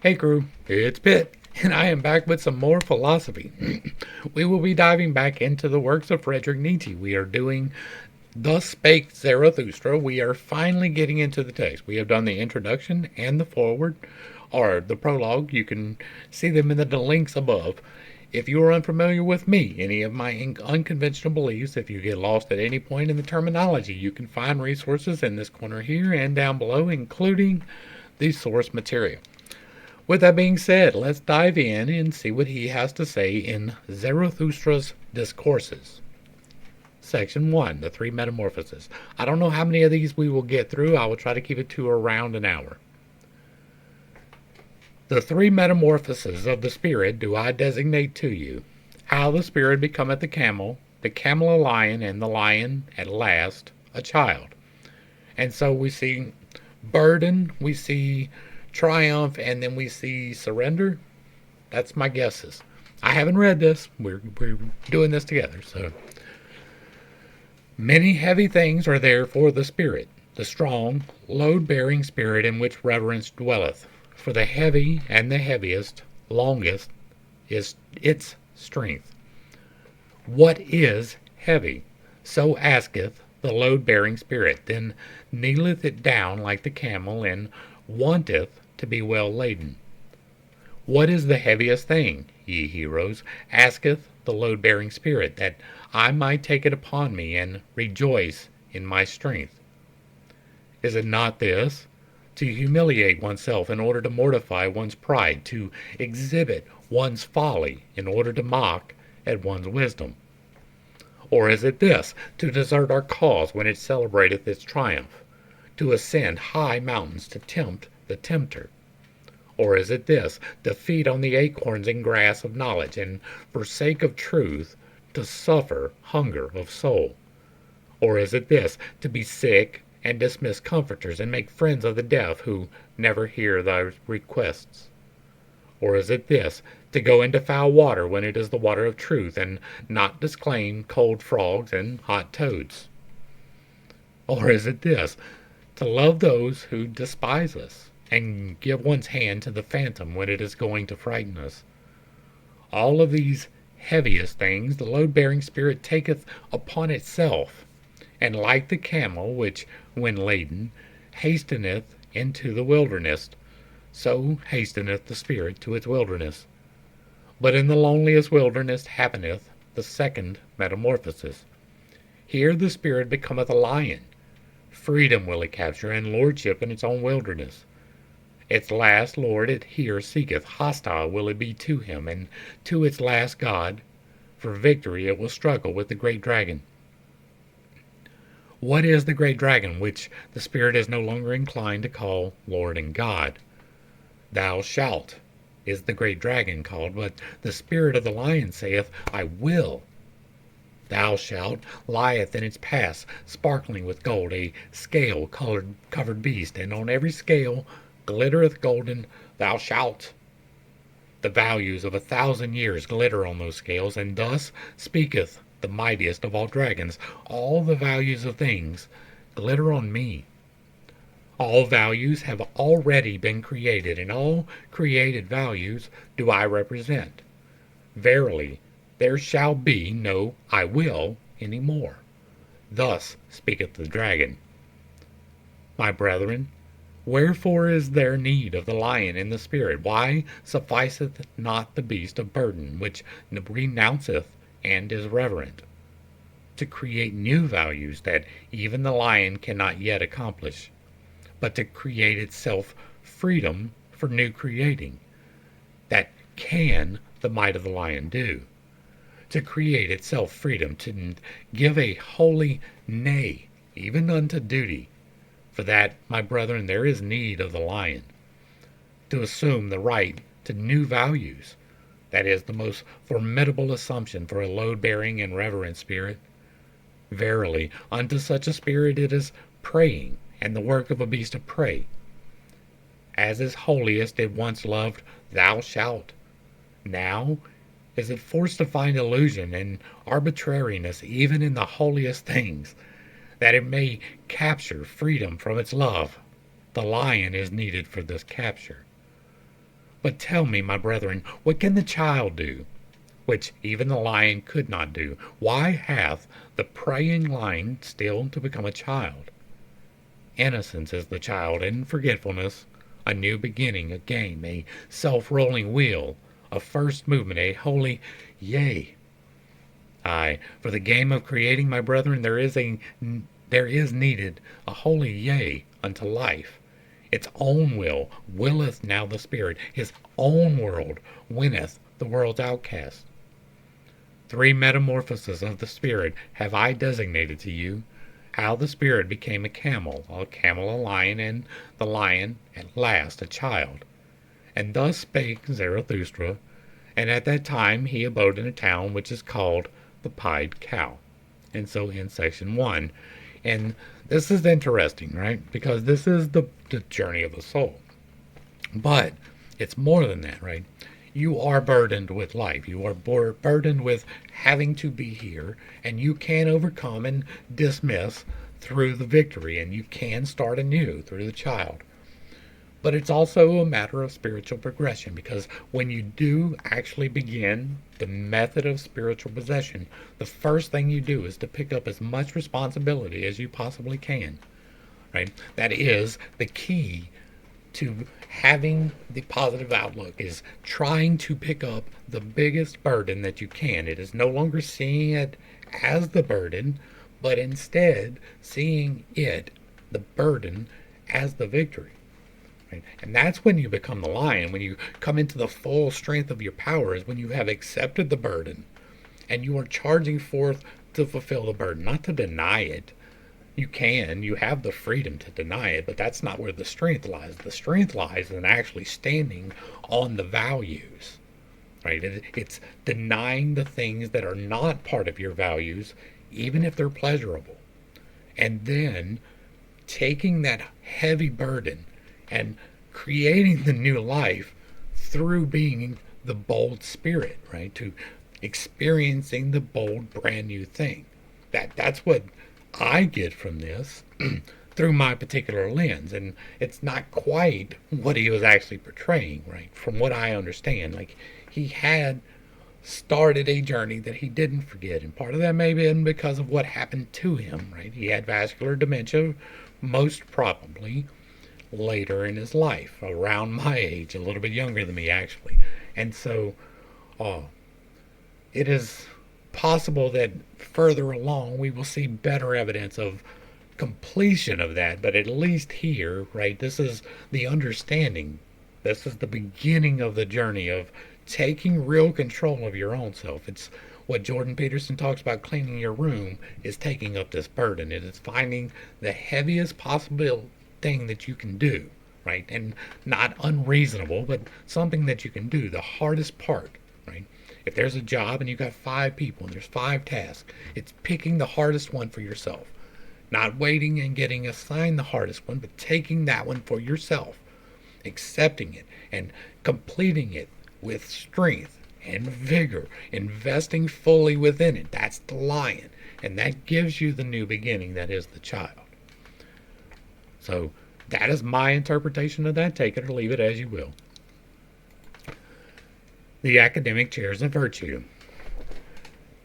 Hey crew, it's Pitt, and I am back with some more philosophy. We will be diving back into the works of Friedrich Nietzsche. We are doing Thus Spake Zarathustra. We are finally getting into the text. We have done the introduction and the foreword, or the prologue. You can see them in the links above. If you are unfamiliar with me, any of my unconventional beliefs, if you get lost at any point in the terminology, you can find resources in this corner here and down below, including the source material. With that being said, let's dive in and see what he has to say in Zarathustra's Discourses. Section 1, the three metamorphoses. I don't know how many of these we will get through. I will try to keep it to around an hour. The three metamorphoses of the spirit do I designate to you. How the spirit becometh the camel a lion, and the lion, at last, a child. And so we see burden, we see triumph, and then we see surrender. That's my guesses. I haven't read this. We're doing this together. So many heavy things are there for the spirit, the strong, load-bearing spirit in which reverence dwelleth. For the heavy and the heaviest, longest, is its strength. What is heavy? So asketh the load-bearing spirit. Then kneeleth it down like the camel, and wanteth to be well laden. What is the heaviest thing, ye heroes? Asketh the load-bearing spirit, that I might take it upon me and rejoice in my strength. Is it not this? To humiliate oneself in order to mortify one's pride, to exhibit one's folly in order to mock at one's wisdom? Or is it this? To desert our cause when it celebrateth its triumph, to ascend high mountains to tempt the tempter? Or is it this? To feed on the acorns and grass of knowledge, and for sake of truth to suffer hunger of soul? Or is it this? To be sick and dismiss comforters, and make friends of the deaf who never hear thy requests? Or is it this? To go into foul water when it is the water of truth, and not disclaim cold frogs and hot toads? Or is it this? To love those who despise us, and give one's hand to the phantom when it is going to frighten us? All of these heaviest things the load-bearing spirit taketh upon itself, and like the camel, which, when laden, hasteneth into the wilderness, so hasteneth the spirit to its wilderness. But in the loneliest wilderness happeneth the second metamorphosis. Here the spirit becometh a lion. Freedom will it capture, and lordship in its own wilderness. Its last lord it here seeketh, hostile will it be to him, and to its last god. For victory it will struggle with the great dragon. What is the great dragon, which the spirit is no longer inclined to call Lord and God? Thou shalt is the great dragon called, but the spirit of the lion saith, I will. Thou shalt lieth in its pass, sparkling with gold, a scale-covered beast, and on every scale glittereth golden, thou shalt. The values of 1,000 years glitter on those scales, and thus speaketh the mightiest of all dragons. All the values of things glitter on me. All values have already been created, and all created values do I represent. Verily, there shall be no I will any more. Thus speaketh the dragon. My brethren, wherefore is there need of the lion in the spirit? Why sufficeth not the beast of burden, which renounceth and is reverent? To create new values that even the lion cannot yet accomplish, but to create itself freedom for new creating. That can the might of the lion do. To create itself freedom, to give a holy nay, even unto duty. For that, my brethren, there is need of the lion. To assume the right to new values. That is the most formidable assumption for a load-bearing and reverent spirit. Verily, unto such a spirit it is praying, and the work of a beast of prey. As is holiest it once loved, thou shalt. Now is it forced to find illusion and arbitrariness even in the holiest things, that it may capture freedom from its love. The lion is needed for this capture. But tell me, my brethren, what can the child do, which even the lion could not do? Why hath the praying lion still to become a child? Innocence is the child, and forgetfulness a new beginning, a game, a self-rolling wheel, a first movement, a holy yea. Aye, for the game of creating, my brethren, there is needed a holy yea unto life. Its own will willeth now the Spirit. His own world winneth the world's outcast. 3 metamorphoses of the Spirit have I designated to you, how the Spirit became a camel a lion, and the lion at last a child. And thus spake Zarathustra, and at that time he abode in a town which is called the Pied Cow. And so in section 1. And this is interesting, right? Because this is the journey of the soul. But it's more than that, right? You are burdened with life. You are burdened with having to be here, and you can overcome and dismiss through the victory, and you can start anew through the child. But it's also a matter of spiritual progression, because when you do actually begin the method of spiritual possession, the first thing you do is to pick up as much responsibility as you possibly can, right? That is the key to having the positive outlook, is trying to pick up the biggest burden that you can. It is no longer seeing it as the burden, but instead seeing it, the burden, as the victory. Right? And that's when you become the lion, when you come into the full strength of your power, is when you have accepted the burden and you are charging forth to fulfill the burden, not to deny it. You have the freedom to deny it, but that's not where the strength lies. The strength lies in actually standing on the values, right? It's denying the things that are not part of your values, even if they're pleasurable, and then taking that heavy burden and creating the new life through being the bold spirit, right? To experiencing the bold, brand new thing. That's what I get from this through my particular lens, and it's not quite what he was actually portraying, right? From what I understand, like, he had started a journey that he didn't forget, and part of that may have been because of what happened to him, right? He had vascular dementia, most probably later in his life, around my age, a little bit younger than me actually, and so it is possible that further along we will see better evidence of completion of that, but at least here, right, this is the understanding, this is the beginning of the journey of taking real control of your own self. It's what Jordan Peterson talks about, cleaning your room, is taking up this burden. It is finding the heaviest possible thing that you can do, right, and not unreasonable, but something that you can do, the hardest part, right? If there's a job and you got 5 people and there's 5 tasks, it's picking the hardest one for yourself. Not waiting and getting assigned the hardest one, but taking that one for yourself, accepting it and completing it with strength and vigor, investing fully within it. That's the lion. And that gives you the new beginning that is the child. So that is my interpretation of that. Take it or leave it as you will. The academic chairs of virtue.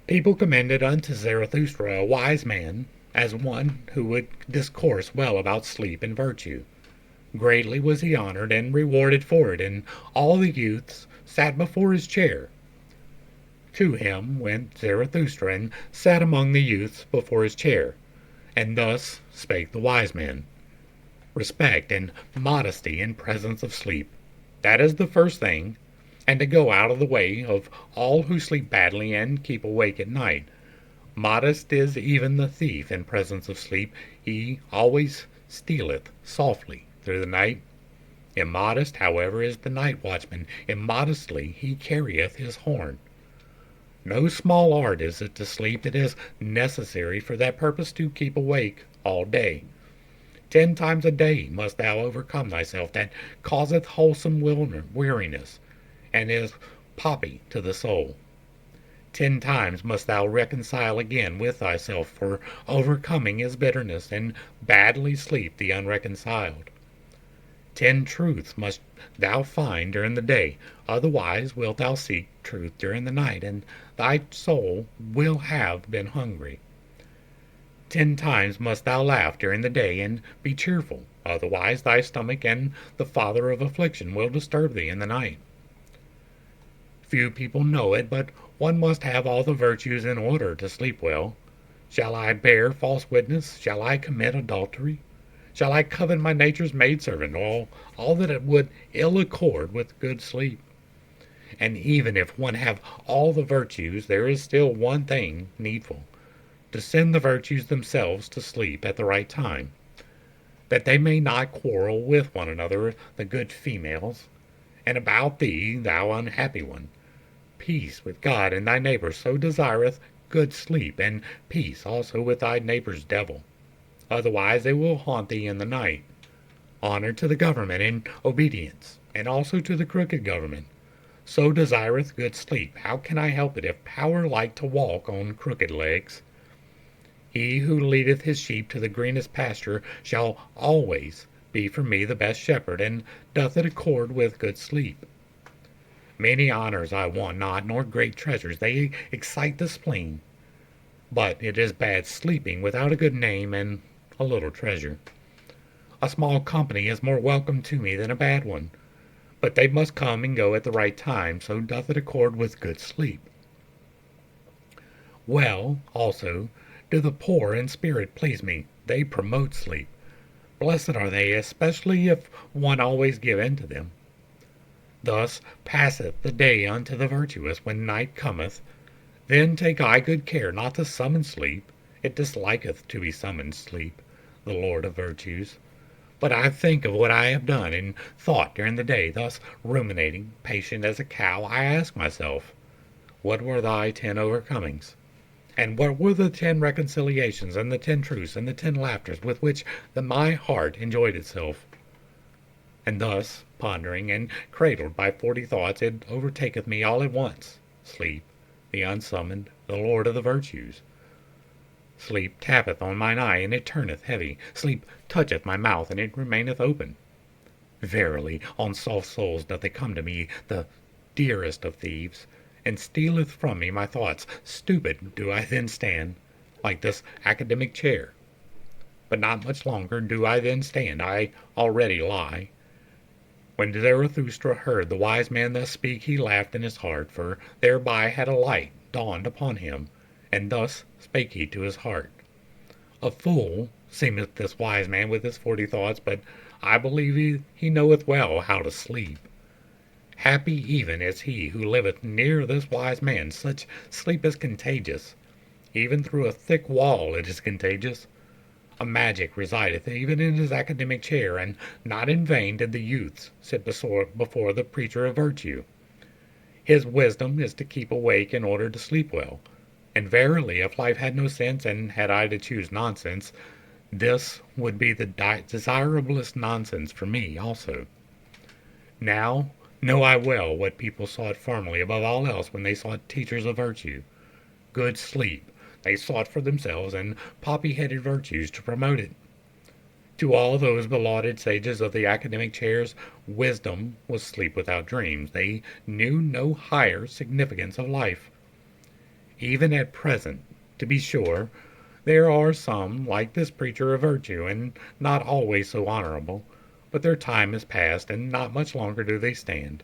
People commended unto Zarathustra a wise man, as one who would discourse well about sleep and virtue. Greatly was he honored and rewarded for it, and all the youths sat before his chair. To him went Zarathustra, and sat among the youths before his chair, and thus spake the wise man. Respect and modesty in presence of sleep, that is the first thing, and to go out of the way of all who sleep badly and keep awake at night. Modest is even the thief in presence of sleep. He always stealeth softly through the night. Immodest, however, is the night watchman. Immodestly he carrieth his horn. No small art is it to sleep. It is necessary for that purpose to keep awake all day. 10 times a day must thou overcome thyself. That causeth wholesome weariness, and is poppy to the soul. 10 times must thou reconcile again with thyself, for overcoming is bitterness, and badly sleep the unreconciled. 10 truths must thou find during the day, otherwise wilt thou seek truth during the night, and thy soul will have been hungry. 10 times must thou laugh during the day, and be cheerful, otherwise thy stomach and the father of affliction will disturb thee in the night. Few people know it, but one must have all the virtues in order to sleep well. Shall I bear false witness? Shall I commit adultery? Shall I covet my nature's maidservant? All that it would ill accord with good sleep. And even if one have all the virtues, there is still one thing needful, to send the virtues themselves to sleep at the right time, that they may not quarrel with one another, the good females. And about thee, thou unhappy one, peace with God and thy neighbor so desireth good sleep, and peace also with thy neighbor's devil. Otherwise they will haunt thee in the night. Honor to the government and obedience, and also to the crooked government. So desireth good sleep. How can I help it, if power like to walk on crooked legs? He who leadeth his sheep to the greenest pasture shall always be for me the best shepherd, and doth it accord with good sleep. Many honors I want not, nor great treasures, they excite the spleen. But it is bad sleeping without a good name and a little treasure. A small company is more welcome to me than a bad one, but they must come and go at the right time, so doth it accord with good sleep. Well, also, do the poor in spirit please me, they promote sleep. Blessed are they, especially if one always give in to them. Thus passeth the day unto the virtuous, when night cometh. Then take I good care not to summon sleep. It disliketh to be summoned sleep, the Lord of virtues. But I think of what I have done and thought during the day, thus ruminating, patient as a cow, I ask myself, what were thy 10 overcomings? And what were the 10 reconciliations, and the 10 truths, and the 10 laughters with which my heart enjoyed itself? And thus, pondering and cradled by 40 thoughts, it overtaketh me all at once, sleep, the unsummoned, the Lord of the virtues. Sleep tappeth on mine eye, and it turneth heavy. Sleep toucheth my mouth, and it remaineth open. Verily, on soft souls doth it come to me, the dearest of thieves, and stealeth from me my thoughts. Stupid do I then stand, like this academic chair. But not much longer do I then stand, I already lie. When Zarathustra heard the wise man thus speak, he laughed in his heart, for thereby had a light dawned upon him, and thus spake he to his heart. A fool seemeth this wise man with his 40 thoughts, but I believe he knoweth well how to sleep. Happy even is he who liveth near this wise man. Such sleep is contagious. Even through a thick wall it is contagious. A magic resideth even in his academic chair, and not in vain did the youths sit before the preacher of virtue. His wisdom is to keep awake in order to sleep well. And verily, if life had no sense, and had I to choose nonsense, this would be the desirablest nonsense for me also. Now know I well what people sought firmly above all else when they sought teachers of virtue. Good sleep they sought for themselves, and poppy-headed virtues to promote it. To all those belauded sages of the academic chairs, wisdom was sleep without dreams. They knew no higher significance of life. Even at present, to be sure, there are some like this preacher of virtue, and not always so honorable, but their time is past, and not much longer do they stand.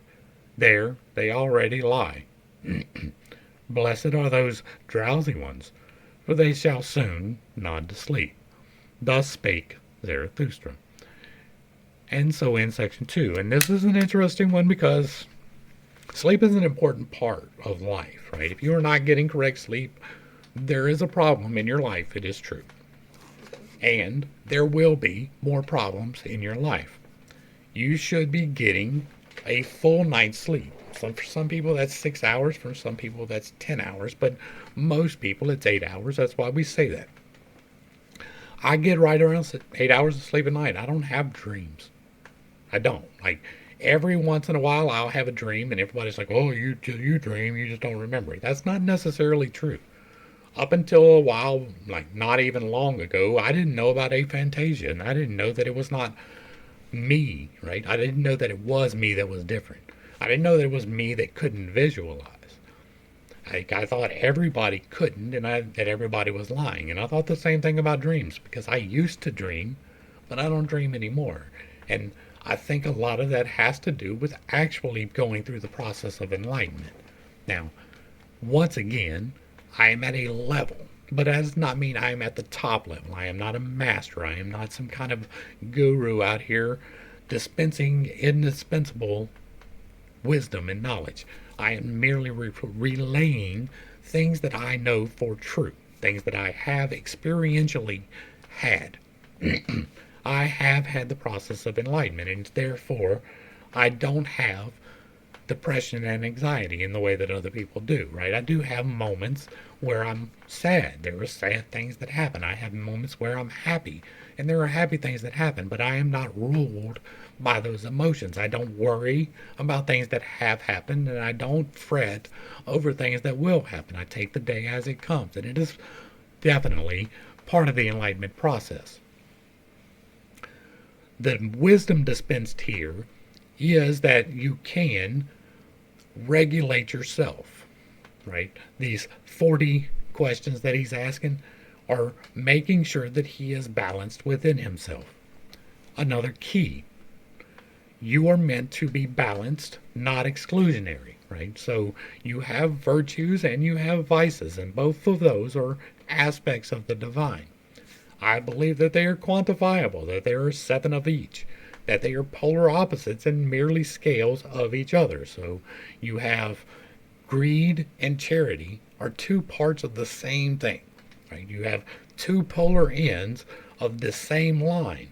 There they already lie. Blessed are those drowsy ones, for they shall soon nod to sleep. Thus spake Zarathustra. And so ends section 2. And this is an interesting one because sleep is an important part of life, right? If you are not getting correct sleep, there is a problem in your life, it is true. And there will be more problems in your life. You should be getting a full night's sleep. For some people that's 6 hours, for some people that's 10 hours, but most people it's 8 hours. That's why we say that. I get right around 8 hours of sleep a night. I don't have dreams. I don't. Like, every once in a while I'll have a dream and everybody's like, oh, you dream, you just don't remember it. That's not necessarily true. Up until a while, like not even long ago, I didn't know about aphantasia, and I didn't know that it was not me, right? I didn't know that it was me that was different. I didn't know that it was me that couldn't visualize. I thought everybody couldn't, and that everybody was lying. And I thought the same thing about dreams, because I used to dream, but I don't dream anymore. And I think a lot of that has to do with actually going through the process of enlightenment. Now, once again, I am at a level, but that does not mean I am at the top level. I am not a master. I am not some kind of guru out here dispensing indispensable wisdom and knowledge. I am merely relaying things that I know for true, things that I have experientially had. I have had the process of enlightenment, and therefore I don't have depression and anxiety in the way that other people do, right? I do have moments where I'm sad. There are sad things that happen. I have moments where I'm happy, and there are happy things that happen, but I am not ruled by those emotions. I don't worry about things that have happened, and I don't fret over things that will happen. I take the day as it comes, and it is definitely part of the enlightenment process. The wisdom dispensed here is that you can regulate yourself, right? These 40 questions that he's asking are making sure that he is balanced within himself. Another key, you are meant to be balanced, not exclusionary, right? So you have virtues and you have vices, and both of those are aspects of the divine. I believe that they are quantifiable, that there are 7 of each, that they are polar opposites and merely scales of each other. So you have greed and charity are 2 parts of the same thing, right? You have 2 polar ends of the same line,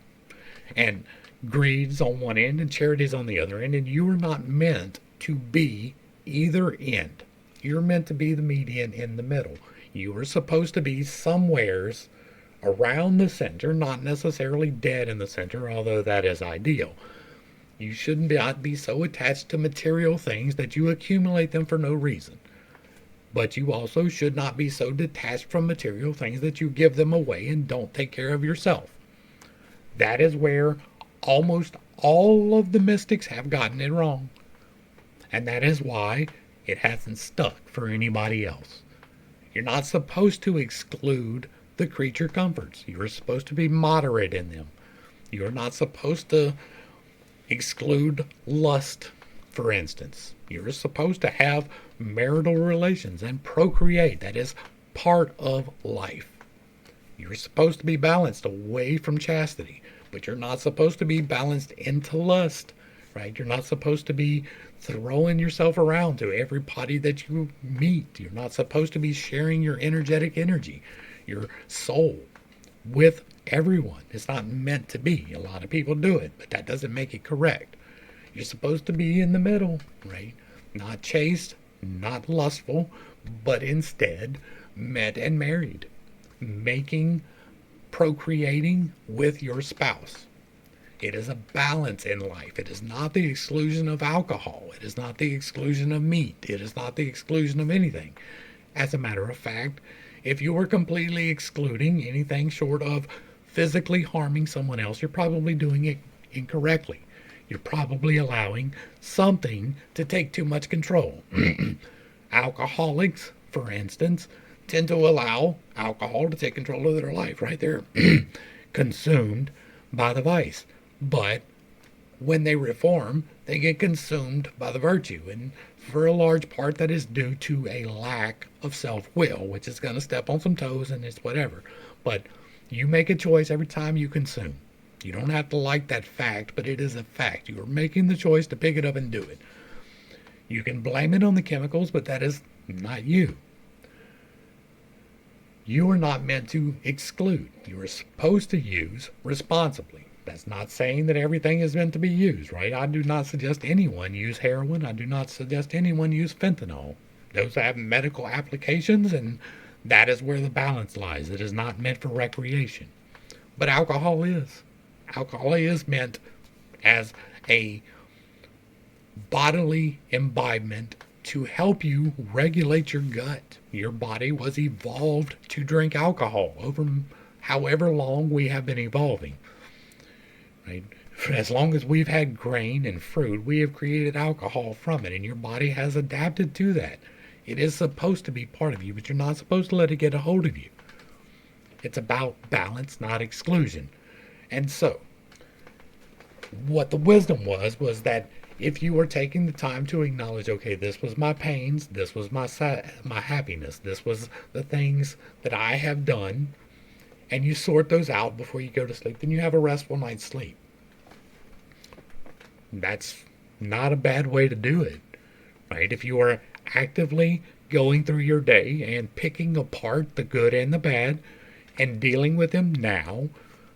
and greed's on one end and charity's on the other end, and you are not meant to be either end. You're meant to be the median in the middle. You are supposed to be somewheres around the center, not necessarily dead in the center, although that is ideal. You shouldn't not be so attached to material things that you accumulate them for no reason. But you also should not be so detached from material things that you give them away and don't take care of yourself. That is where almost all of the mystics have gotten it wrong. And that is why it hasn't stuck for anybody else. You're not supposed to exclude the creature comforts. You're supposed to be moderate in them. You're not supposed to exclude lust, for instance. You're supposed to have marital relations and procreate. That is part of life. You're supposed to be balanced away from chastity, but you're not supposed to be balanced into lust, right? You're not supposed to be throwing yourself around to everybody that you meet. You're not supposed to be sharing your energetic energy, your soul, with everyone. It's not meant to be. A lot of people do it, but that doesn't make it correct. You're supposed to be in the middle, right? Not chaste, not lustful, but instead met and married, procreating with your spouse. It is a balance in life. It is not the exclusion of alcohol. It is not the exclusion of meat. It is not the exclusion of anything. As a matter of fact, if you are completely excluding anything short of physically harming someone else, you're probably doing it incorrectly. You're probably allowing something to take too much control. Alcoholics, for instance, tend to allow alcohol to take control of their life, right? They're consumed by the vice. But when they reform, they get consumed by the virtue. And for a large part, that is due to a lack of self-will, which is going to step on some toes and it's whatever. But you make a choice every time you consume. You don't have to like that fact, but it is a fact. You are making the choice to pick it up and do it. You can blame it on the chemicals, but that is not you. You are not meant to exclude. You are supposed to use responsibly. That's not saying that everything is meant to be used, right? I do not suggest anyone use heroin. I do not suggest anyone use fentanyl. Those have medical applications, and that is where the balance lies. It is not meant for recreation. But alcohol is. Alcohol is meant as a bodily imbibement to help you regulate your gut. Your body was evolved to drink alcohol over however long we have been evolving. Right? For as long as we've had grain and fruit, we have created alcohol from it, and your body has adapted to that. It is supposed to be part of you, but you're not supposed to let it get a hold of you. It's about balance, not exclusion. And so, what the wisdom was that if you were taking the time to acknowledge, okay, this was my pains, this was my happiness, this was the things that I have done, and you sort those out before you go to sleep, then you have a restful night's sleep. That's not a bad way to do it, right? If you are actively going through your day and picking apart the good and the bad and dealing with them now,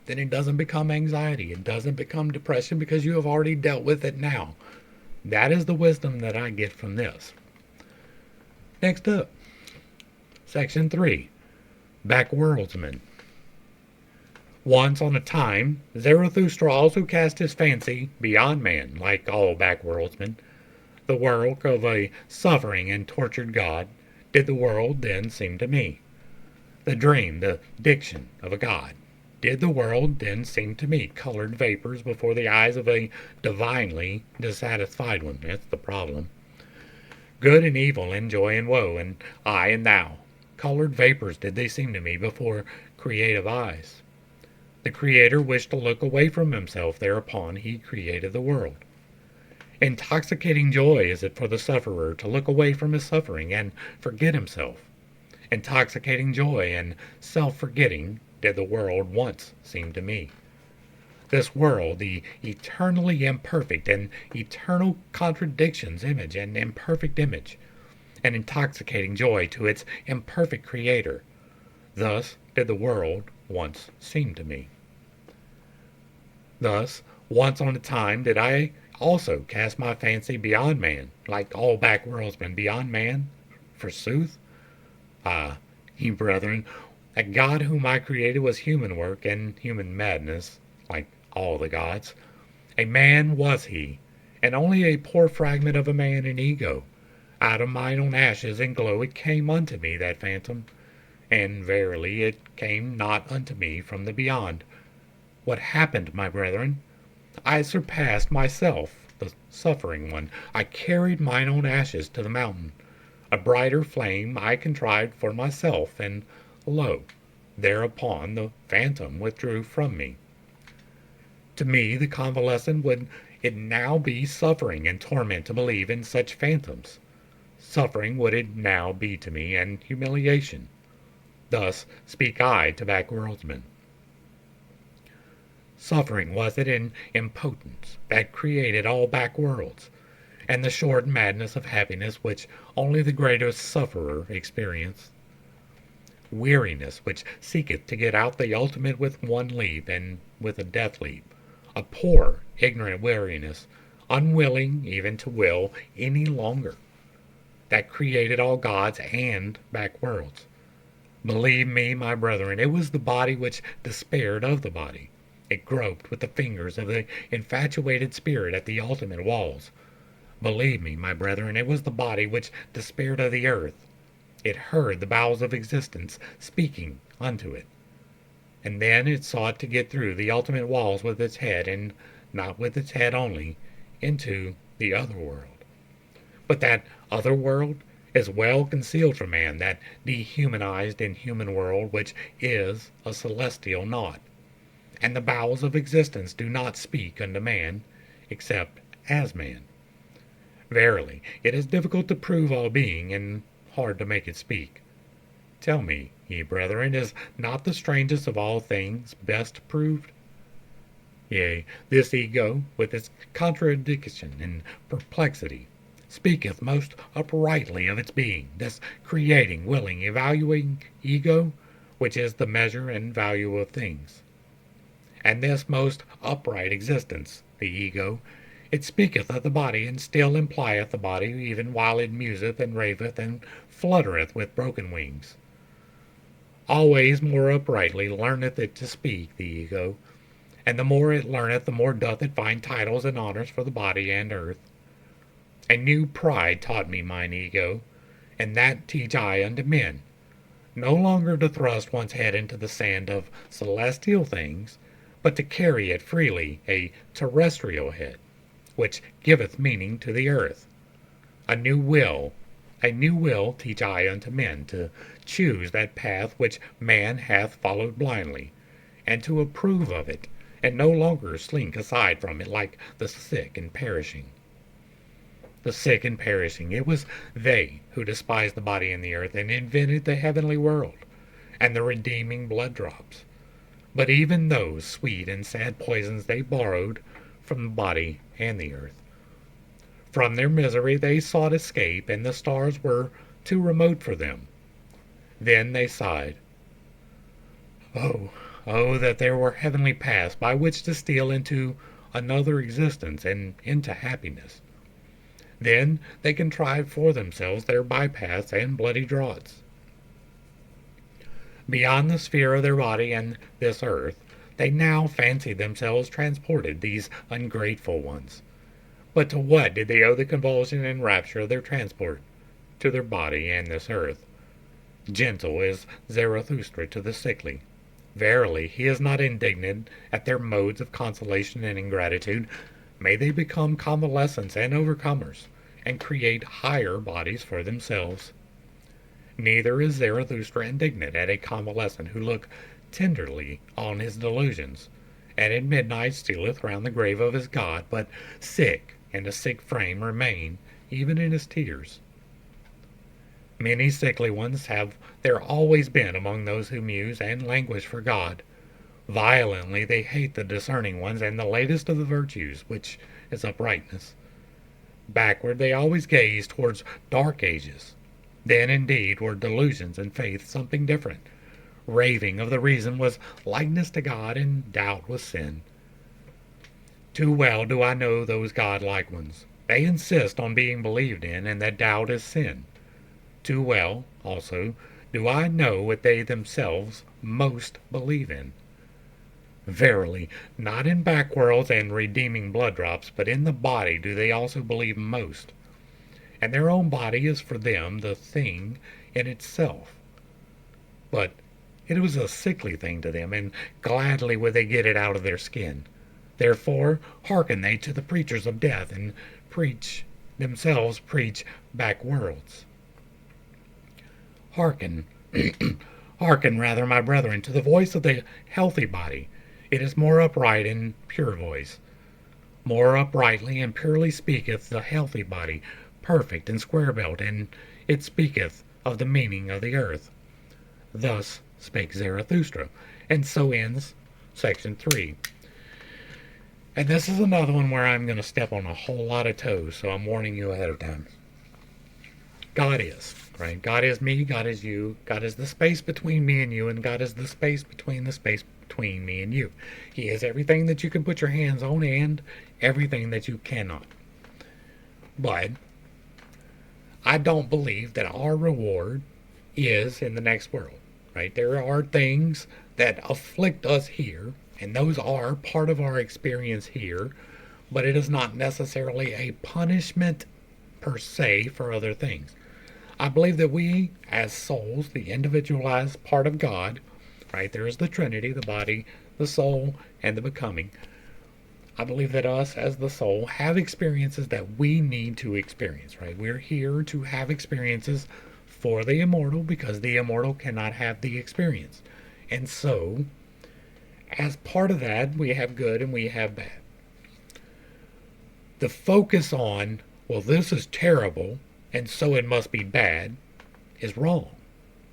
then it doesn't become anxiety. It doesn't become depression because you have already dealt with it now. That is the wisdom that I get from this. Next up, Section 3, Backworldsman. Once on a time, Zarathustra also cast his fancy beyond man, like all backworldsmen. The work of a suffering and tortured god did the world then seem to me. The dream, the diction of a god, did the world then seem to me colored vapors before the eyes of a divinely dissatisfied one. That's the problem. Good and evil and joy and woe, and I and thou. Colored vapors did they seem to me before creative eyes. The Creator wished to look away from himself, thereupon he created the world. Intoxicating joy is it for the sufferer to look away from his suffering and forget himself. Intoxicating joy and self-forgetting did the world once seem to me. This world, the eternally imperfect and eternal contradictions image and imperfect image, an intoxicating joy to its imperfect Creator. Thus did the world once seem to me. Thus, once on a time did I also cast my fancy beyond man, like all backworldsmen beyond man, forsooth. Ah, ye brethren, that God whom I created was human work and human madness, like all the gods. A man was he, and only a poor fragment of a man in ego. Out of mine own ashes and glow it came unto me, that phantom, and verily it came not unto me from the beyond. What happened, my brethren? I surpassed myself, the suffering one. I carried mine own ashes to the mountain. A brighter flame I contrived for myself, and lo, thereupon the phantom withdrew from me. To me, the convalescent, would it now be suffering and torment to believe in such phantoms? Suffering would it now be to me, and humiliation. Thus speak I to backworldsmen. Suffering was it in impotence that created all backworlds, and the short madness of happiness which only the greatest sufferer experienced. Weariness which seeketh to get out the ultimate with one leap and with a death leap. A poor, ignorant weariness, unwilling even to will any longer, that created all gods and backworlds. Believe me, my brethren, it was the body which despaired of the body. It groped with the fingers of the infatuated spirit at the ultimate walls. Believe me, my brethren, it was the body which despaired of the earth. It heard the bowels of existence speaking unto it. And then it sought to get through the ultimate walls with its head, and not with its head only, into the other world. But that other world is well concealed from man, that dehumanized inhuman world which is a celestial naught. And the bowels of existence do not speak unto man, except as man. Verily, it is difficult to prove all being, and hard to make it speak. Tell me, ye brethren, is not the strangest of all things best proved? Yea, this ego, with its contradiction and perplexity, speaketh most uprightly of its being, this creating, willing, evaluating ego, which is the measure and value of things. And this most upright existence, the ego, it speaketh of the body, and still implieth the body, even while it museth and raveth and fluttereth with broken wings. Always more uprightly learneth it to speak, the ego, and the more it learneth, the more doth it find titles and honors for the body and earth. A new pride taught me mine ego, and that teach I unto men, no longer to thrust one's head into the sand of celestial things, but to carry it freely, a terrestrial head, which giveth meaning to the earth. A new will teach I unto men, to choose that path which man hath followed blindly, and to approve of it, and no longer slink aside from it like the sick and perishing. The sick and perishing, it was they who despised the body and the earth, and invented the heavenly world, and the redeeming blood drops. But even those sweet and sad poisons they borrowed from the body and the earth. From their misery they sought escape, and the stars were too remote for them. Then they sighed, "Oh, oh, that there were heavenly paths by which to steal into another existence and into happiness." Then they contrived for themselves their bypaths and bloody draughts. Beyond the sphere of their body and this earth, they now fancied themselves transported, these ungrateful ones. But to what did they owe the convulsion and rapture of their transport? To their body and this earth. Gentle is Zarathustra to the sickly. Verily, he is not indignant at their modes of consolation and ingratitude. May they become convalescents and overcomers, and create higher bodies for themselves. Neither is Zarathustra indignant at a convalescent who look tenderly on his delusions, and at midnight stealeth round the grave of his God, but sick, and a sick frame remain, even in his tears. Many sickly ones have there always been among those who muse and languish for God. Violently they hate the discerning ones and the latest of the virtues, which is uprightness. Backward they always gaze towards dark ages. Then indeed were delusions and faith something different. Raving of the reason was likeness to God, and doubt was sin. Too well do I know those God-like ones. They insist on being believed in, and that doubt is sin. Too well, also, do I know what they themselves most believe in. Verily, not in backworlds and redeeming blood drops, but in the body do they also believe most. And their own body is for them the thing in itself. But it was a sickly thing to them, and gladly would they get it out of their skin. Therefore hearken they to the preachers of death, and preach back worlds. Hearken, hearken rather, my brethren, to the voice of the healthy body. It is more upright and pure voice. More uprightly and purely speaketh the healthy body, perfect and square-built, and it speaketh of the meaning of the earth. Thus spake Zarathustra. And so ends section 3. And this is another one where I'm going to step on a whole lot of toes, so I'm warning you ahead of time. God is, right? God is me, God is you, God is the space between me and you, and God is the space between me and you. He is everything that you can put your hands on and everything that you cannot. But I don't believe that our reward is in the next world, right? There are things that afflict us here, and those are part of our experience here, but it is not necessarily a punishment per se for other things. I believe that we, as souls, the individualized part of God, right, there is the Trinity, the body, the soul, and the becoming. I believe that us, as the soul, have experiences that we need to experience, right? We're here to have experiences for the immortal, because the immortal cannot have the experience. And so, as part of that, we have good and we have bad. The focus on, well, this is terrible, and so it must be bad, is wrong,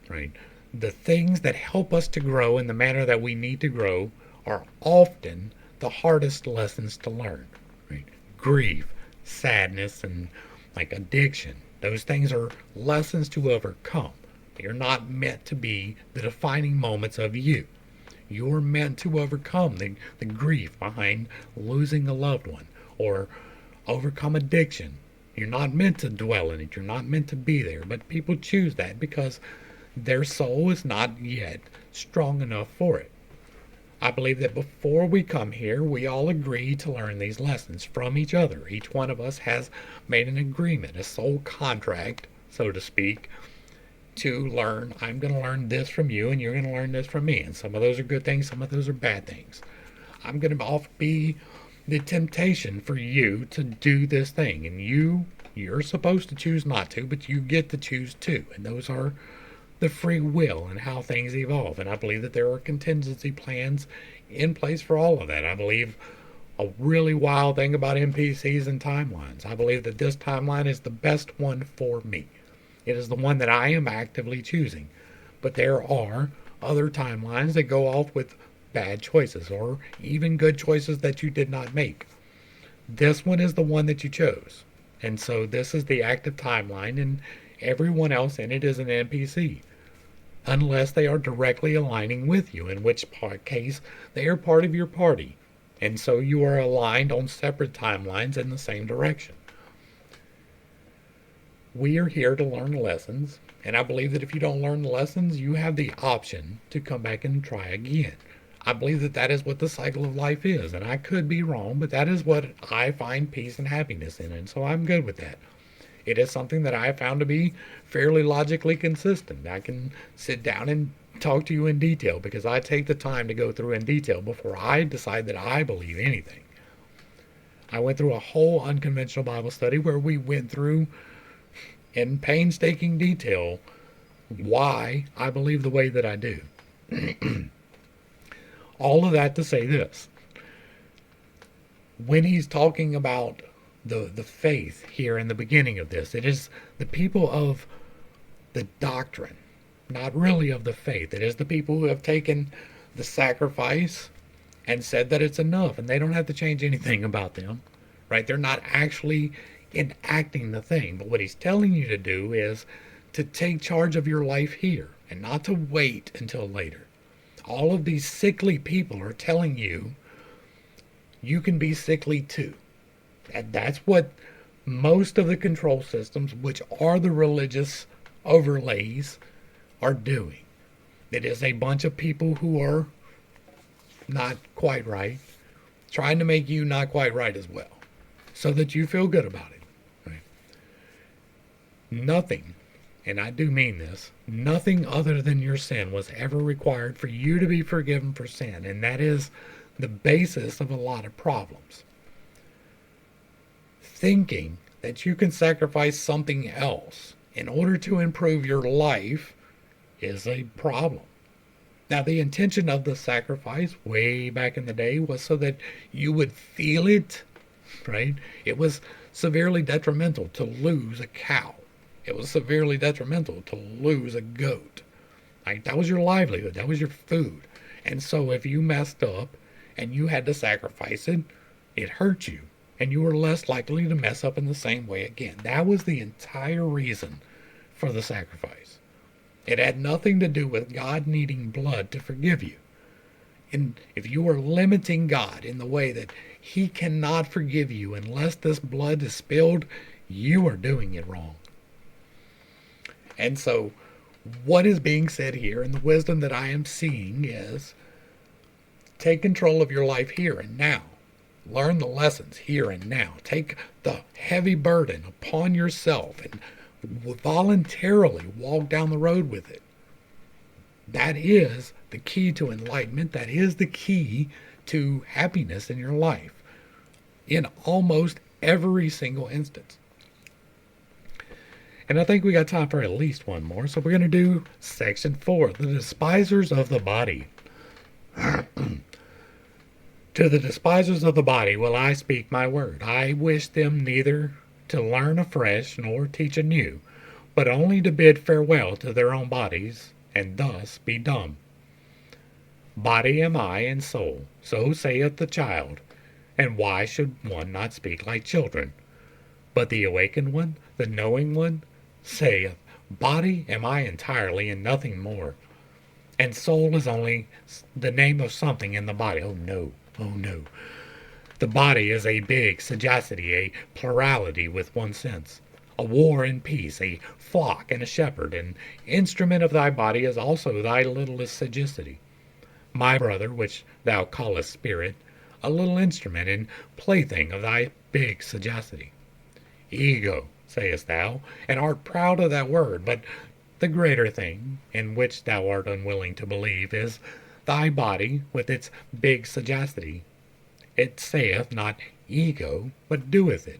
right? The things that help us to grow in the manner that we need to grow are often the hardest lessons to learn, right? Grief, sadness, and like addiction. Those things are lessons to overcome. They're not meant to be the defining moments of you. You're meant to overcome the grief behind losing a loved one, or overcome addiction. You're not meant to dwell in it. You're not meant to be there. But people choose that because their soul is not yet strong enough for it. I believe that before we come here, we all agree to learn these lessons from each other. Each one of us has made an agreement, a soul contract, so to speak, to learn. I'm going to learn this from you, and you're going to learn this from me. And some of those are good things, some of those are bad things. I'm going to be the temptation for you to do this thing. And you're supposed to choose not to, but you get to choose to. And those are the free will and how things evolve. And I believe that there are contingency plans in place for all of that. I believe a really wild thing about NPCs and timelines. I believe that this timeline is the best one for me. It is the one that I am actively choosing. But there are other timelines that go off with bad choices or even good choices that you did not make. This one is the one that you chose. And so this is the active timeline, and everyone else in it is an NPC. Unless they are directly aligning with you, in which case they are part of your party. And so you are aligned on separate timelines in the same direction. We are here to learn lessons, and I believe that if you don't learn the lessons, you have the option to come back and try again. I believe that that is what the cycle of life is, and I could be wrong, but that is what I find peace and happiness in, and so I'm good with that. It is something that I have found to be fairly logically consistent. I can sit down and talk to you in detail because I take the time to go through in detail before I decide that I believe anything. I went through a whole unconventional Bible study where we went through in painstaking detail why I believe the way that I do. All of that to say this. When he's talking about the faith here in the beginning of this, it is the people of the doctrine, not really of the faith. It is the people who have taken the sacrifice and said that it's enough and they don't have to change anything about them, right? They're not actually enacting the thing. But what he's telling you to do is to take charge of your life here and not to wait until later. All of these sickly people are telling you you can be sickly too. That's what most of the control systems, which are the religious overlays, are doing. It is a bunch of people who are not quite right, trying to make you not quite right as well, so that you feel good about it. Right? Nothing, and I do mean this, nothing other than your sin was ever required for you to be forgiven for sin, and that is the basis of a lot of problems. Thinking that you can sacrifice something else in order to improve your life is a problem. Now, the intention of the sacrifice way back in the day was so that you would feel it, right? It was severely detrimental to lose a cow. It was severely detrimental to lose a goat. Like, that was your livelihood. That was your food. And so if you messed up and you had to sacrifice it, it hurt you. And you were less likely to mess up in the same way again. That was the entire reason for the sacrifice. It had nothing to do with God needing blood to forgive you. And if you are limiting God in the way that he cannot forgive you unless this blood is spilled, you are doing it wrong. And so what is being said here, and the wisdom that I am seeing, is take control of your life here and now. Learn the lessons here and now. Take the heavy burden upon yourself and voluntarily walk down the road with it. That is the key to enlightenment. That is the key to happiness in your life in almost every single instance. And I think we got time for at least one more. So we're going to do section 4, the despisers of the body. To the despisers of the body will I speak my word. I wish them neither to learn afresh nor teach anew, but only to bid farewell to their own bodies, and thus be dumb. Body am I and soul, so saith the child, and why should one not speak like children? But the awakened one, the knowing one, saith, Body am I entirely and nothing more, and soul is only the name of something in the body. Oh no. Oh no. The body is a big sagacity, a plurality with one sense, a war and peace, a flock and a shepherd, an instrument of thy body is also thy littlest sagacity. My brother, which thou callest spirit, a little instrument and plaything of thy big sagacity. Ego, sayest thou, and art proud of that word, but the greater thing, in which thou art unwilling to believe, is thy body with its big sagacity It saith not ego, but doeth it.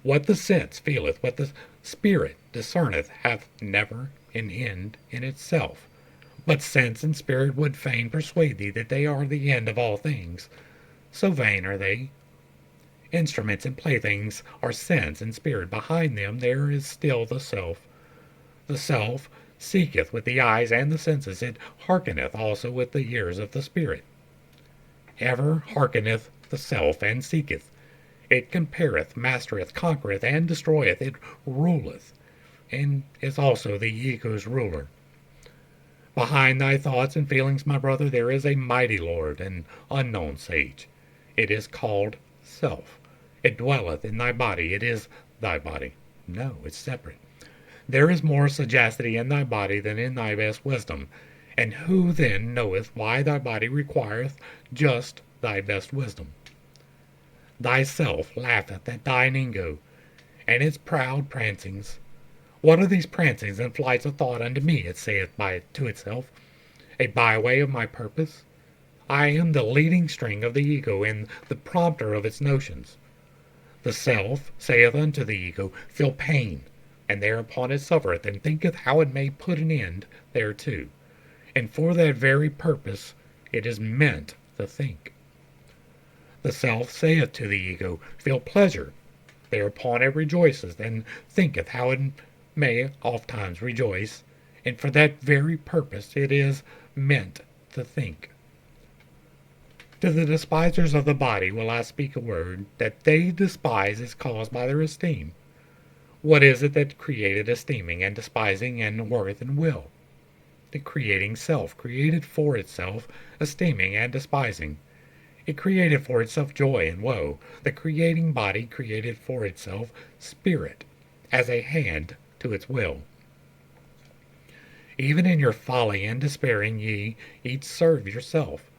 What the sense feeleth, what the spirit discerneth, hath never an end in itself. But sense and spirit would fain persuade thee that they are the end of all things. So vain are they. Instruments and playthings are sense and spirit. Behind them there is still the self. The self seeketh with the eyes and the senses. It hearkeneth also with the ears of the spirit. Ever hearkeneth the self and seeketh. It compareth, mastereth, conquereth, and destroyeth. It ruleth, and is also the ego's ruler. Behind thy thoughts and feelings, my brother, there is a mighty Lord, an unknown sage. It is called self. It dwelleth in thy body. It is thy body. No, it's separate. There is more sagacity in thy body than in thy best wisdom. And who then knoweth why thy body requireth just thy best wisdom? Thyself laugheth at thine ego, and its proud prancings. What are these prancings and flights of thought unto me? It saith to itself, a byway of my purpose. I am the leading string of the ego, and the prompter of its notions. The self saith unto the ego, feel pain, and thereupon it suffereth, and thinketh how it may put an end thereto. And for that very purpose it is meant to think. The self saith to the ego, feel pleasure. Thereupon it rejoiceth, and thinketh how it may ofttimes rejoice, and for that very purpose it is meant to think. To the despisers of the body will I speak a word. That they despise is caused by their esteem. What is it that created esteeming and despising and worth and will? The creating self, created for itself, esteeming and despising. It created for itself joy and woe. The creating body created for itself spirit, as a hand to its will. Even in your folly and despairing ye each serve yourself.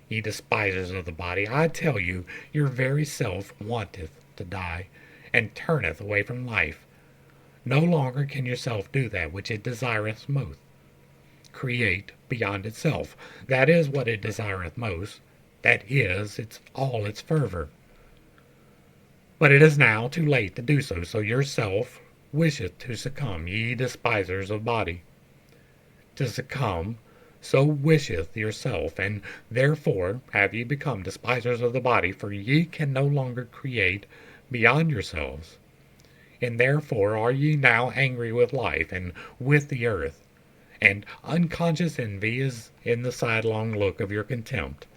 Ye despisers of the body, I tell you, your very self wanteth to die, and turneth away from life. No longer can yourself do that which it desireth most. Create beyond itself. That is what it desireth most. That is all its fervor. But it is now too late to do so, so yourself wisheth to succumb, ye despisers of body. To succumb, so wisheth yourself, and therefore have ye become despisers of the body, for ye can no longer create beyond yourselves. And therefore are ye now angry with life and with the earth, and unconscious envy is in the sidelong look of your contempt.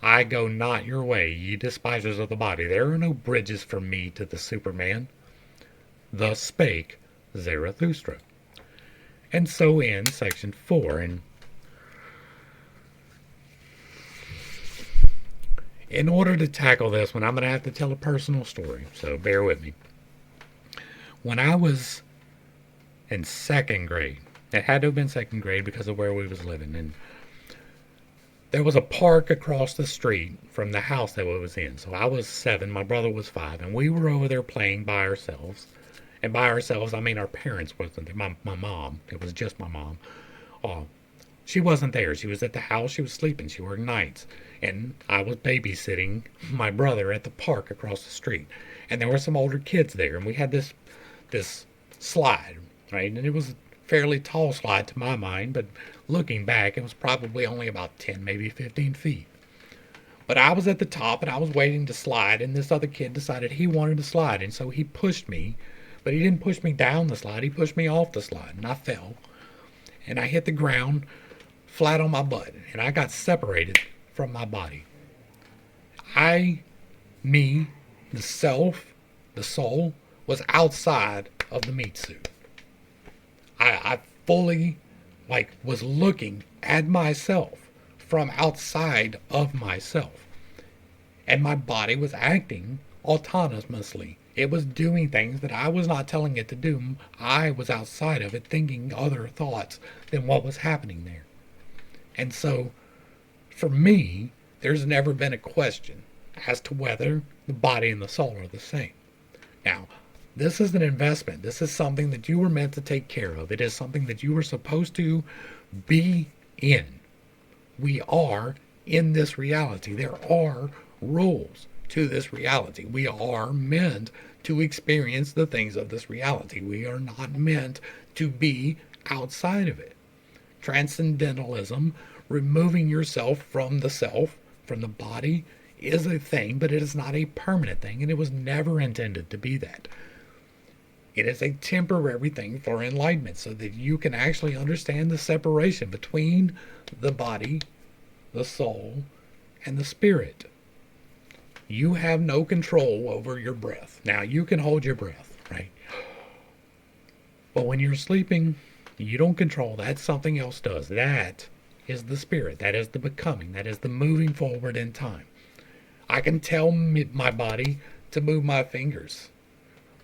I go not your way, ye despisers of the body. There are no bridges from me to the Superman. Thus spake Zarathustra. And so ends section 4. And in order to tackle this one, I'm going to have to tell a personal story, so bear with me. When I was in second grade, it had to have been second grade because of where we was living, and there was a park across the street from the house that we was in. So I was 7, my brother was 5, and we were over there playing by ourselves. And by ourselves, I mean our parents wasn't there. My mom. It was just my mom. She wasn't there. She was at the house. She was sleeping. She worked nights. And I was babysitting my brother at the park across the street. And there were some older kids there. And we had this slide, right? And it was a fairly tall slide to my mind, but looking back, it was probably only about 10, maybe 15 feet. But I was at the top, and I was waiting to slide, and this other kid decided he wanted to slide, and so he pushed me, but he didn't push me down the slide, he pushed me off the slide, and I fell. And I hit the ground flat on my butt, and I got separated from my body. Me, the self, the soul, was outside of the meat suit. I fully was looking at myself from outside of myself. And my body was acting autonomously. It was doing things that I was not telling it to do. I was outside of it thinking other thoughts than what was happening there. And so, for me, there's never been a question as to whether the body and the soul are the same. Now, this is an investment. This is something that you were meant to take care of. It is something that you were supposed to be in. We are in this reality. There are rules to this reality. We are meant to experience the things of this reality. We are not meant to be outside of it. Transcendentalism, removing yourself from the self, from the body, is a thing, but it is not a permanent thing, and it was never intended to be that. It is a temporary thing for enlightenment so that you can actually understand the separation between the body, the soul, and the spirit. You have no control over your breath. Now, you can hold your breath, right? But when you're sleeping, you don't control that. Something else does. That is the spirit. That is the becoming. That is the moving forward in time. I can tell my body to move my fingers,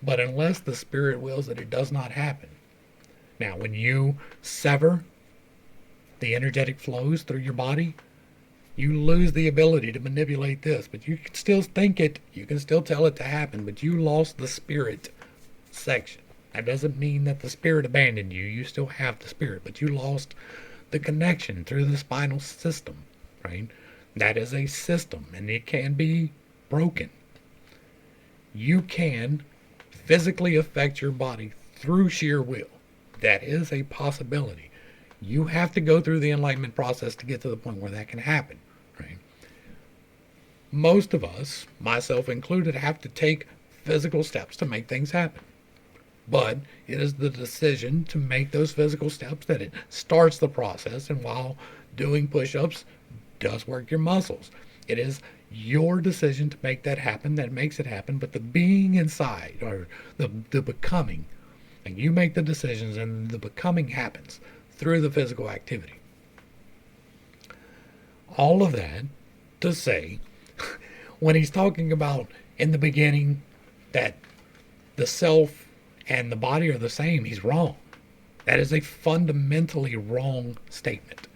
but unless the spirit wills it, it does not happen. Now, when you sever the energetic flows through your body, you lose the ability to manipulate this, but you can still think it, you can still tell it to happen, but you lost the spirit section. That doesn't mean that the spirit abandoned you. You still have the spirit, but you lost the connection through the spinal system, right? That is a system, and it can be broken. You can physically affect your body through sheer will. That is a possibility. You have to go through the enlightenment process to get to the point where that can happen, right? Most of us, myself included, have to take physical steps to make things happen. But it is the decision to make those physical steps that it starts the process, and while doing push-ups does work your muscles. It is your decision to make that happen that makes it happen, but the being inside, or the becoming, and you make the decisions and the becoming happens through the physical activity. All of that to say, when he's talking about in the beginning that the self and the body are the same, he's wrong. That is a fundamentally wrong statement.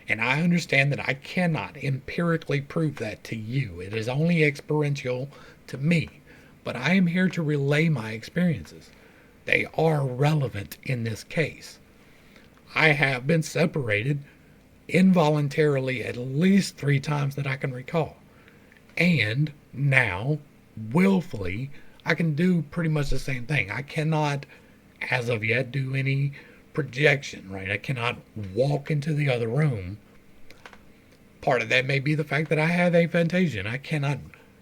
And I understand that I cannot empirically prove that to you. It is only experiential to me. But I am here to relay my experiences. They are relevant in this case. I have been separated involuntarily at least 3 times that I can recall. And now, willfully, I can do pretty much the same thing. I cannot, as of yet, do any projection, right? I cannot walk into the other room. Part of that may be the fact that I have aphantasia, and I cannot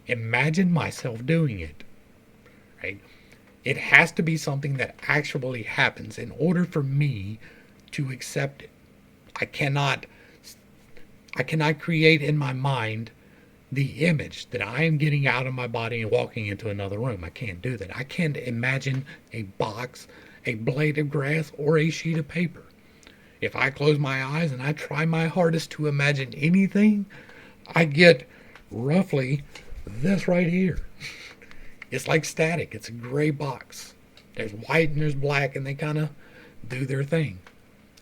imagine myself doing it, right? It has to be something that actually happens in order for me to accept it. I cannot create in my mind the image that I am getting out of my body and walking into another room. I can't do that. I can't imagine a box, a blade of grass, or a sheet of paper. If I close my eyes and I try my hardest to imagine anything, I get roughly this right here. It's like static. It's a gray box. There's white and there's black, and they kind of do their thing.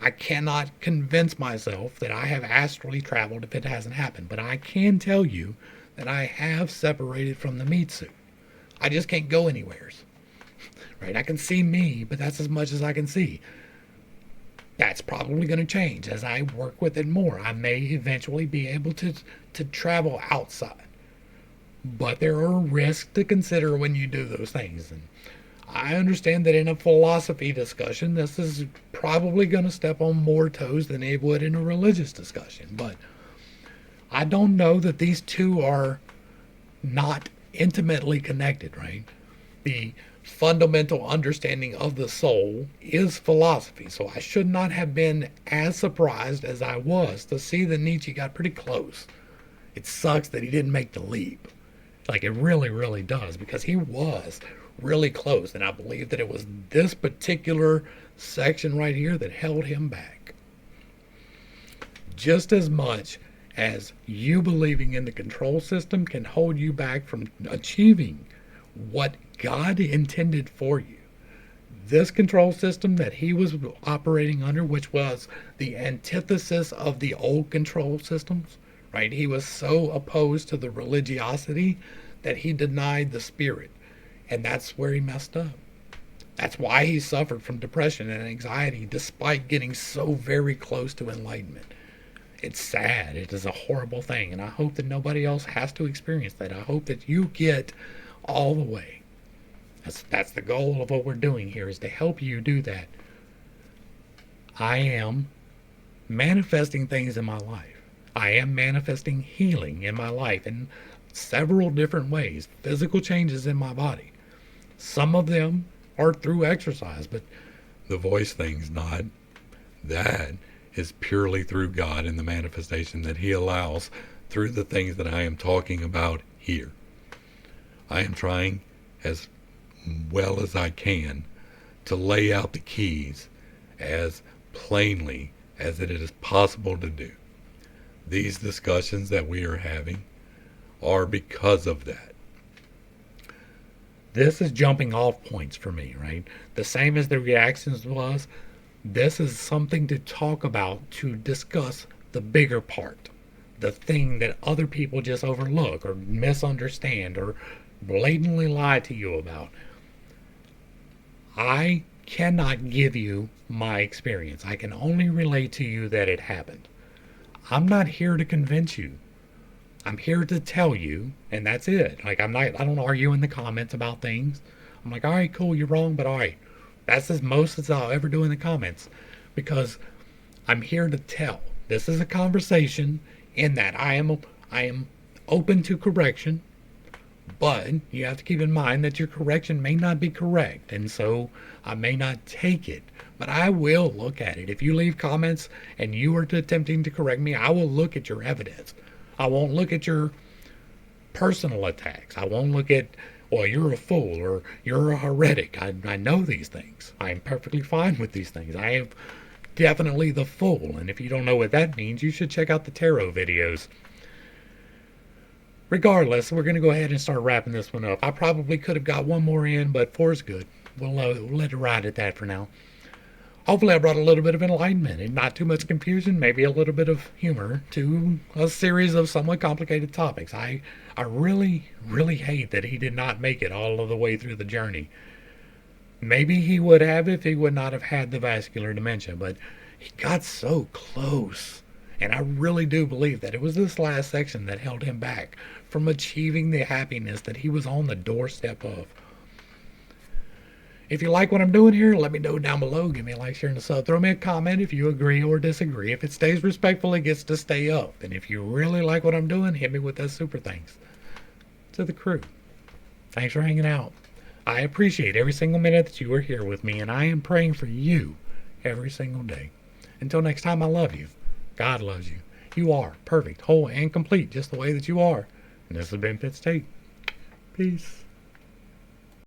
I cannot convince myself that I have astrally traveled if it hasn't happened, but I can tell you that I have separated from the meat suit. I just can't go anywhere. Right? I can see me, but that's as much as I can see. That's probably going to change as I work with it more. I may eventually be able to travel outside. But there are risks to consider when you do those things. And I understand that in a philosophy discussion, this is probably going to step on more toes than it would in a religious discussion. But I don't know that these two are not intimately connected, right? The fundamental understanding of the soul is philosophy. So I should not have been as surprised as I was to see that Nietzsche got pretty close. It sucks that he didn't make the leap. Like, it really, really does, because he was really close, and I believe that it was this particular section right here that held him back. Just as much as you believing in the control system can hold you back from achieving what God intended for you. This control system that he was operating under, which was the antithesis of the old control systems, right? He was so opposed to the religiosity that he denied the spirit. And that's where he messed up. That's why he suffered from depression and anxiety despite getting so very close to enlightenment. It's sad. It is a horrible thing, and I hope that nobody else has to experience that. I hope that you get all the way. That's the goal of what we're doing here, is to help you do that. I am manifesting things in my life. I am manifesting healing in my life in several different ways, physical changes in my body. Some of them are through exercise, but the voice thing's not. That is purely through God and the manifestation that He allows through the things that I am talking about here. I am trying as well as I can to lay out the keys as plainly as it is possible to do. These discussions that we are having are because of that. This is jumping off points for me, right? The same as the reactions was. This is something to talk about, to discuss the bigger part, the thing that other people just overlook or misunderstand or blatantly lie to you about. I cannot give you my experience. I can only relate to you that it happened. I'm not here to convince you. I'm here to tell you, and that's it. Like, I don't argue in the comments about things. I'm like, all right, cool, you're wrong, but all right. That's as most as I'll ever do in the comments, because I'm here to tell. This is a conversation in that I am open to correction, but you have to keep in mind that your correction may not be correct, and so I may not take it, but I will look at it. If you leave comments and you are attempting to correct me, I will look at your evidence. I won't look at your personal attacks. I won't look at, well, you're a fool or you're a heretic. I know these things. I am perfectly fine with these things. I am definitely the fool, and if you don't know what that means, you should check out the tarot videos. Regardless, we're going to go ahead and start wrapping this one up. I probably could have got one more in, but 4 is good. We'll let it ride at that for now. Hopefully I brought a little bit of enlightenment and not too much confusion, maybe a little bit of humor to a series of somewhat complicated topics. I really, really hate that he did not make it all of the way through the journey. Maybe he would have if he would not have had the vascular dementia, but he got so close. And I really do believe that it was this last section that held him back from achieving the happiness that he was on the doorstep of. If you like what I'm doing here, let me know down below. Give me a like, share, and a sub. Throw me a comment if you agree or disagree. If it stays respectful, it gets to stay up. And if you really like what I'm doing, hit me with those super thanks. To the crew, thanks for hanging out. I appreciate every single minute that you are here with me, and I am praying for you every single day. Until next time, I love you. God loves you. You are perfect, whole, and complete just the way that you are. And this has been Pitts Tate. Peace.